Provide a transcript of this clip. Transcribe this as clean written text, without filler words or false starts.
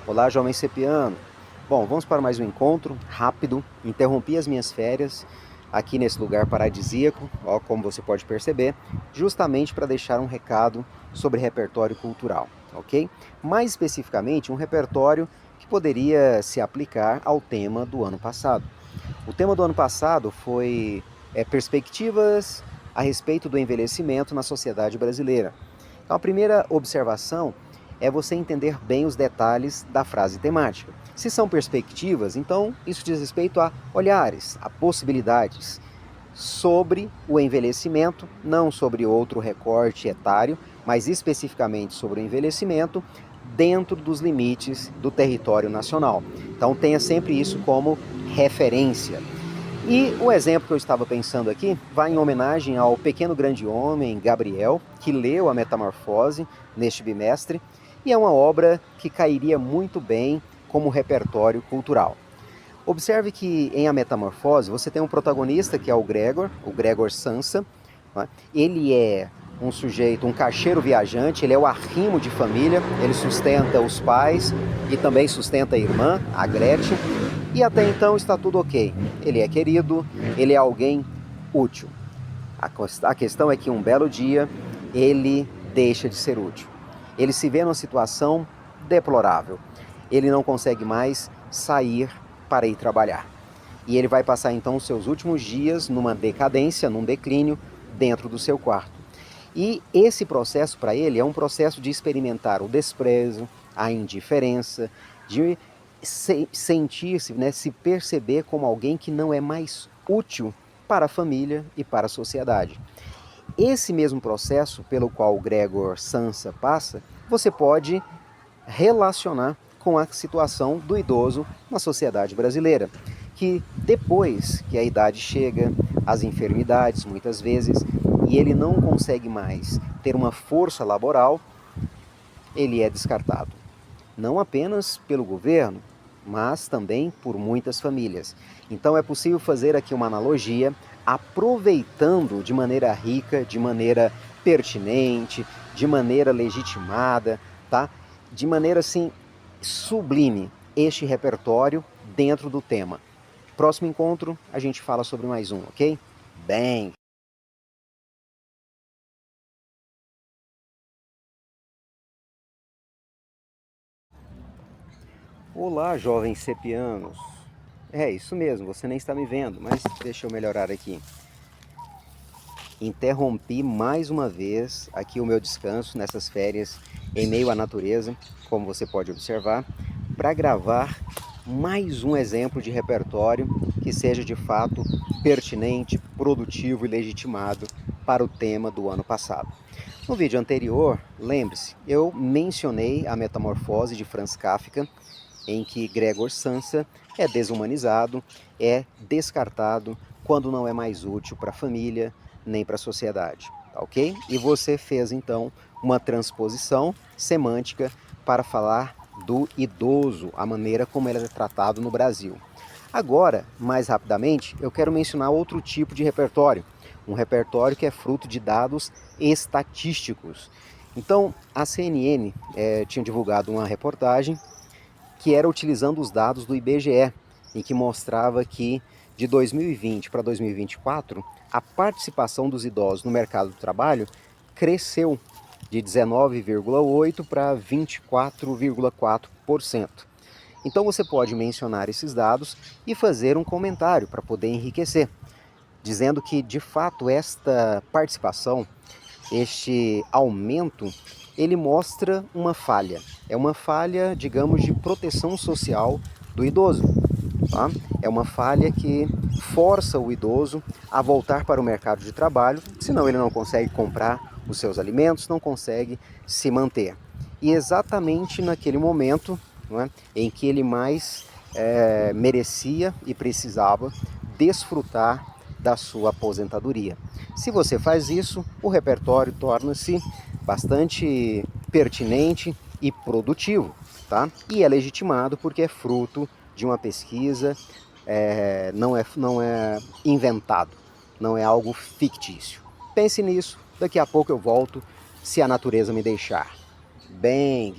Olá, jovem sepiano. Bom, vamos para mais um encontro rápido. Interrompi as minhas férias aqui nesse lugar paradisíaco, ó, como você pode perceber, justamente para deixar um recado sobre repertório cultural, ok? Mais especificamente, um repertório que poderia se aplicar ao tema do ano passado. O tema do ano passado foi perspectivas a respeito do envelhecimento na sociedade brasileira. Então, a primeira observação é você entender bem os detalhes da frase temática. Se são perspectivas, então isso diz respeito a olhares, a possibilidades sobre o envelhecimento, não sobre outro recorte etário, mas especificamente sobre o envelhecimento dentro dos limites do território nacional. Então tenha sempre isso como referência. E o exemplo que eu estava pensando aqui vai em homenagem ao pequeno grande homem Gabriel, que leu a Metamorfose neste bimestre, e é uma obra que cairia muito bem como repertório cultural. Observe que em A Metamorfose você tem um protagonista que é o Gregor Samsa. Né? Ele é um sujeito, um caixeiro viajante, ele é o arrimo de família, ele sustenta os pais e também sustenta a irmã, a Gretchen, e até então está tudo ok. Ele é querido, ele é alguém útil. A questão é que um belo dia ele deixa de ser útil. Ele se vê numa situação deplorável. Ele não consegue mais sair para ir trabalhar. E ele vai passar então os seus últimos dias numa decadência, num declínio, dentro do seu quarto. E esse processo para ele é um processo de experimentar o desprezo, a indiferença, de sentir-se, né, se perceber como alguém que não é mais útil para a família e para a sociedade. Esse mesmo processo pelo qual o Gregor Samsa passa, você pode relacionar com a situação do idoso na sociedade brasileira, que depois que a idade chega, as enfermidades muitas vezes, e ele não consegue mais ter uma força laboral, ele é descartado. Não apenas pelo governo, mas também por muitas famílias. Então é possível fazer aqui uma analogia, aproveitando de maneira rica, de maneira pertinente, de maneira legitimada, tá? De maneira assim sublime este repertório dentro do tema. Próximo encontro a gente fala sobre mais um, ok? Bem. Olá, jovens sepianos. É isso mesmo, você nem está me vendo, mas deixa eu melhorar aqui. Interrompi mais uma vez aqui o meu descanso nessas férias em meio à natureza, como você pode observar, para gravar mais um exemplo de repertório que seja de fato pertinente, produtivo e legitimado para o tema do ano passado. No vídeo anterior, lembre-se, eu mencionei a Metamorfose de Franz Kafka, em que Gregor Samsa é desumanizado, é descartado quando não é mais útil para a família nem para a sociedade, tá ok? E você fez então uma transposição semântica para falar do idoso, a maneira como ele é tratado no Brasil. Agora, mais rapidamente, eu quero mencionar outro tipo de repertório, um repertório que é fruto de dados estatísticos. Então, a CNN tinha divulgado uma reportagem que era utilizando os dados do IBGE, em que mostrava que de 2020 para 2024, a participação dos idosos no mercado do trabalho cresceu de 19,8% para 24,4%. Então você pode mencionar esses dados e fazer um comentário para poder enriquecer, dizendo que de fato esta participação, este aumento, ele mostra uma falha. É uma falha, digamos, de proteção social do idoso. Tá? É uma falha que força o idoso a voltar para o mercado de trabalho, senão ele não consegue comprar os seus alimentos, não consegue se manter. E exatamente naquele momento, não é, em que ele mais merecia e precisava desfrutar da sua aposentadoria. Se você faz isso, o repertório torna-se bastante pertinente e produtivo, tá? E é legitimado porque é fruto de uma pesquisa, não é inventado, não é algo fictício. Pense nisso, daqui a pouco eu volto, se a natureza me deixar. Bem,